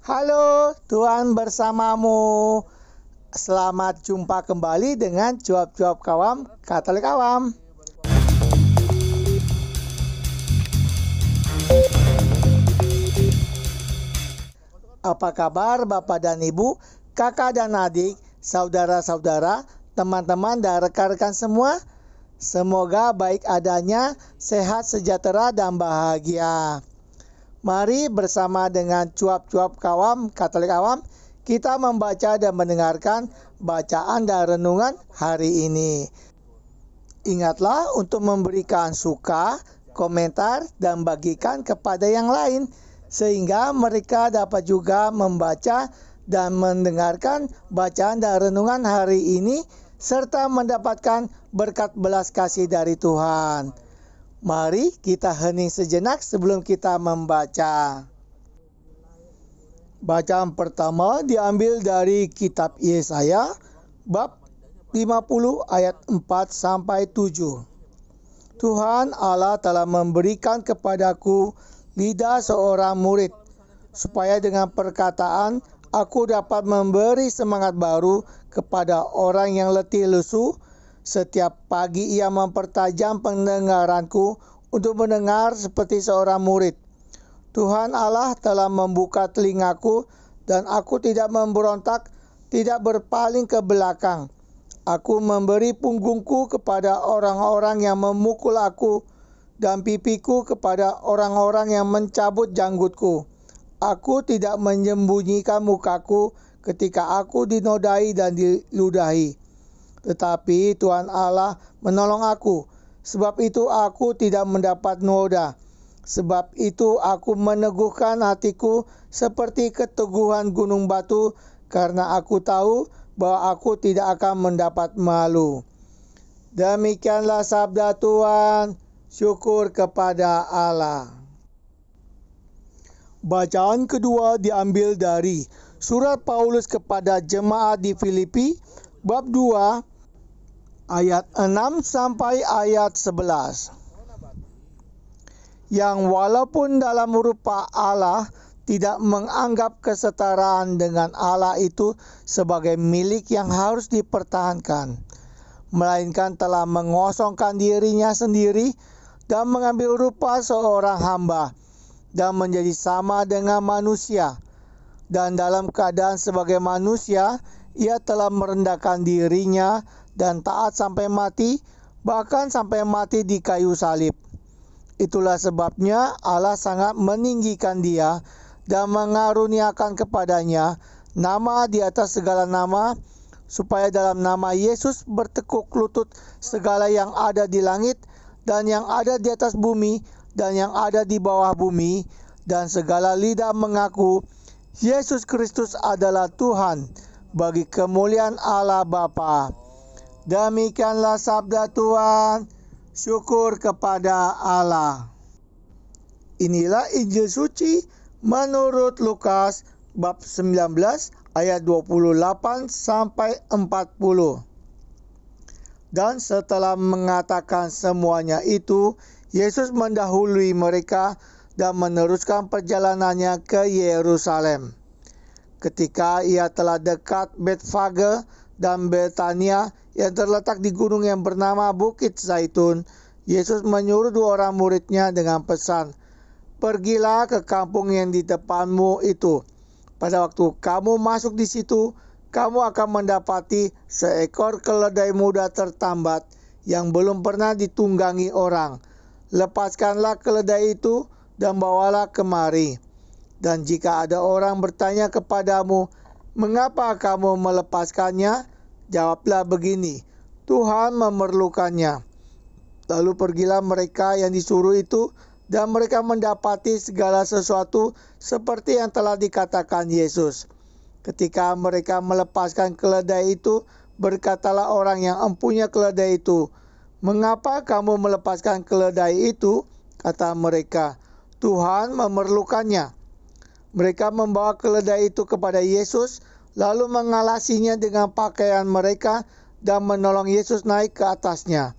Halo, Tuhan bersamamu. Selamat jumpa kembali dengan Cuap-Cuap Kawam Katolik Awam. Apa kabar Bapak dan Ibu, kakak dan adik, saudara-saudara, teman-teman dan rekan-rekan semua? Semoga baik adanya, sehat, sejahtera, dan bahagia. Mari bersama dengan Cuap-Cuap Kawam Katolik Awam, kita membaca dan mendengarkan bacaan dan renungan hari ini. Ingatlah untuk memberikan suka, komentar, dan bagikan kepada yang lain, sehingga mereka dapat juga membaca dan mendengarkan bacaan dan renungan hari ini, serta mendapatkan berkat belas kasih dari Tuhan. Mari kita hening sejenak sebelum kita membaca. Bacaan pertama diambil dari kitab Yesaya bab 50 ayat 4 sampai 7. Tuhan Allah telah memberikan kepadaku lidah seorang murid, supaya dengan perkataan aku dapat memberi semangat baru kepada orang yang letih lesu. Setiap pagi ia mempertajam pendengaranku untuk mendengar seperti seorang murid. Tuhan Allah telah membuka telingaku dan aku tidak memberontak, tidak berpaling ke belakang. Aku memberi punggungku kepada orang-orang yang memukul aku dan pipiku kepada orang-orang yang mencabut janggutku. Aku tidak menyembunyikan mukaku ketika aku dinodai dan diludahi. Tetapi Tuhan Allah menolong aku. Sebab itu aku tidak mendapat noda. Sebab itu aku meneguhkan hatiku seperti keteguhan gunung batu, karena aku tahu bahwa aku tidak akan mendapat malu. Demikianlah sabda Tuhan. Syukur kepada Allah. Bacaan kedua diambil dari surat Paulus kepada jemaat di Filipi bab 2 ayat 6 sampai ayat 11. Yang walaupun dalam rupa Allah tidak menganggap kesetaraan dengan Allah itu sebagai milik yang harus dipertahankan, melainkan telah mengosongkan dirinya sendiri dan mengambil rupa seorang hamba dan menjadi sama dengan manusia. Dan dalam keadaan sebagai manusia, ia telah merendahkan dirinya dan taat sampai mati, bahkan sampai mati di kayu salib. Itulah sebabnya Allah sangat meninggikan dia dan mengaruniakan kepadanya nama di atas segala nama, supaya dalam nama Yesus bertekuk lutut segala yang ada di langit dan yang ada di atas bumi dan yang ada di bawah bumi, dan segala lidah mengaku Yesus Kristus adalah Tuhan, bagi kemuliaan Allah Bapa. Demikianlah sabda Tuhan. Syukur kepada Allah. Inilah Injil suci menurut Lukas bab 19 ayat 28 sampai 40. Dan setelah mengatakan semuanya itu, Yesus mendahului mereka dan meneruskan perjalanannya ke Yerusalem. Ketika ia telah dekat Betfage dan Betania yang terletak di gunung yang bernama Bukit Zaitun, Yesus menyuruh 2 orang muridnya dengan pesan, "Pergilah ke kampung yang di depanmu itu. Pada waktu kamu masuk di situ, kamu akan mendapati seekor keledai muda tertambat yang belum pernah ditunggangi orang. Lepaskanlah keledai itu dan bawalah kemari. Dan jika ada orang bertanya kepadamu, 'Mengapa kamu melepaskannya?' jawablah begini, 'Tuhan memerlukannya.' Lalu pergilah mereka yang disuruh itu, dan mereka mendapati segala sesuatu seperti yang telah dikatakan Yesus. Ketika mereka melepaskan keledai itu, berkatalah orang yang empunya keledai itu, 'Mengapa kamu melepaskan keledai itu?' Kata mereka, 'Tuhan memerlukannya.' Mereka membawa keledai itu kepada Yesus, lalu mengalasinya dengan pakaian mereka dan menolong Yesus naik ke atasnya.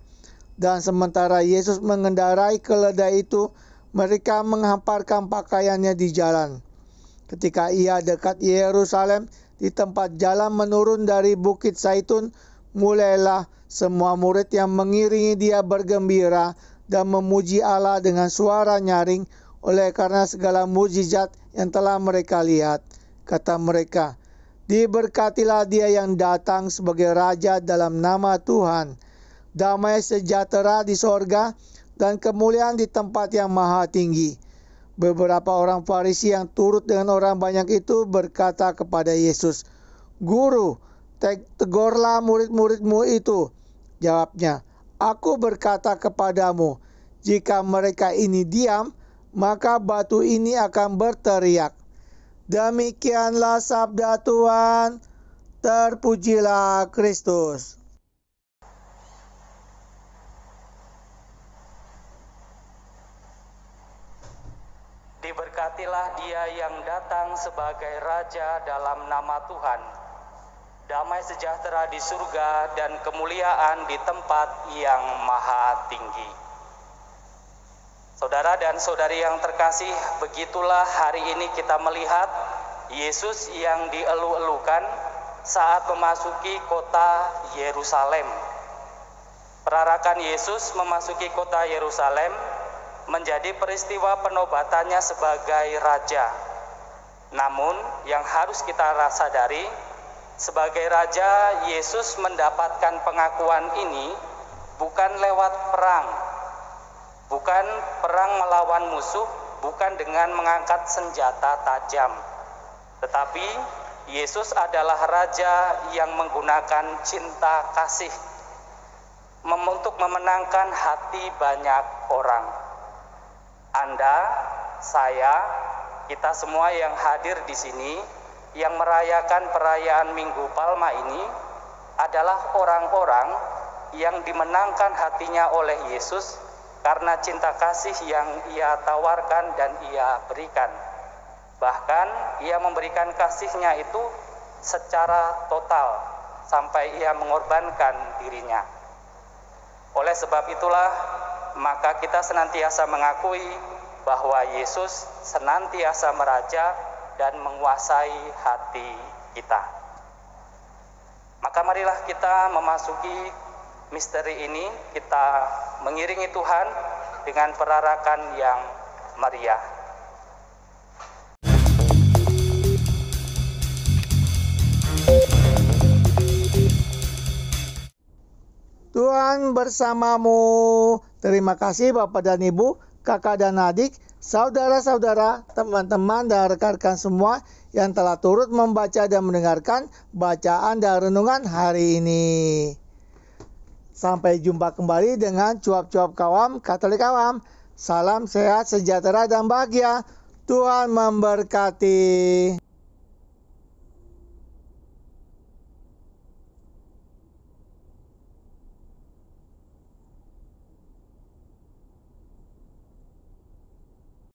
Dan sementara Yesus mengendarai keledai itu, mereka menghamparkan pakaiannya di jalan. Ketika ia dekat Yerusalem, di tempat jalan menurun dari Bukit Zaitun, mulailah semua murid yang mengiringi dia bergembira dan memuji Allah dengan suara nyaring oleh karena segala mujizat yang telah mereka lihat. Kata mereka, "Diberkatilah dia yang datang sebagai Raja dalam nama Tuhan. Damai sejahtera di sorga dan kemuliaan di tempat yang maha tinggi." Beberapa orang Farisi yang turut dengan orang banyak itu berkata kepada Yesus, "Guru, tegurlah murid-muridmu itu." Jawabnya, "Aku berkata kepadamu, jika mereka ini diam, maka batu ini akan berteriak." Demikianlah sabda Tuhan. Terpujilah Kristus. Diberkatilah dia yang datang sebagai Raja dalam nama Tuhan. Damai sejahtera di surga dan kemuliaan di tempat yang maha tinggi. Saudara dan saudari yang terkasih, begitulah hari ini kita melihat Yesus yang dielu-elukan saat memasuki kota Yerusalem. Perarakan Yesus memasuki kota Yerusalem menjadi peristiwa penobatannya sebagai raja. Namun yang harus kita sadari, sebagai raja Yesus mendapatkan pengakuan ini bukan lewat perang, bukan perang melawan musuh, bukan dengan mengangkat senjata tajam, tetapi Yesus adalah raja yang menggunakan cinta kasih untuk memenangkan hati banyak orang. Anda, saya, kita semua yang hadir di sini, yang merayakan perayaan Minggu Palma ini adalah orang-orang yang dimenangkan hatinya oleh Yesus karena cinta kasih yang ia tawarkan dan ia berikan. Bahkan ia memberikan kasihnya itu secara total sampai ia mengorbankan dirinya. Oleh sebab itulah, maka kita senantiasa mengakui bahwa Yesus senantiasa meraja dan menguasai hati kita. Maka marilah kita memasuki misteri ini, kita mengiringi Tuhan dengan perarakan yang meriah. Tuhan bersamamu. Terima kasih Bapak dan Ibu, kakak dan adik, saudara-saudara, teman-teman dan rekan-rekan semua yang telah turut membaca dan mendengarkan bacaan dan renungan hari ini. Sampai jumpa kembali dengan cuap-cuap kawam Katolik Awam. Salam sehat, sejahtera dan bahagia. Tuhan memberkati.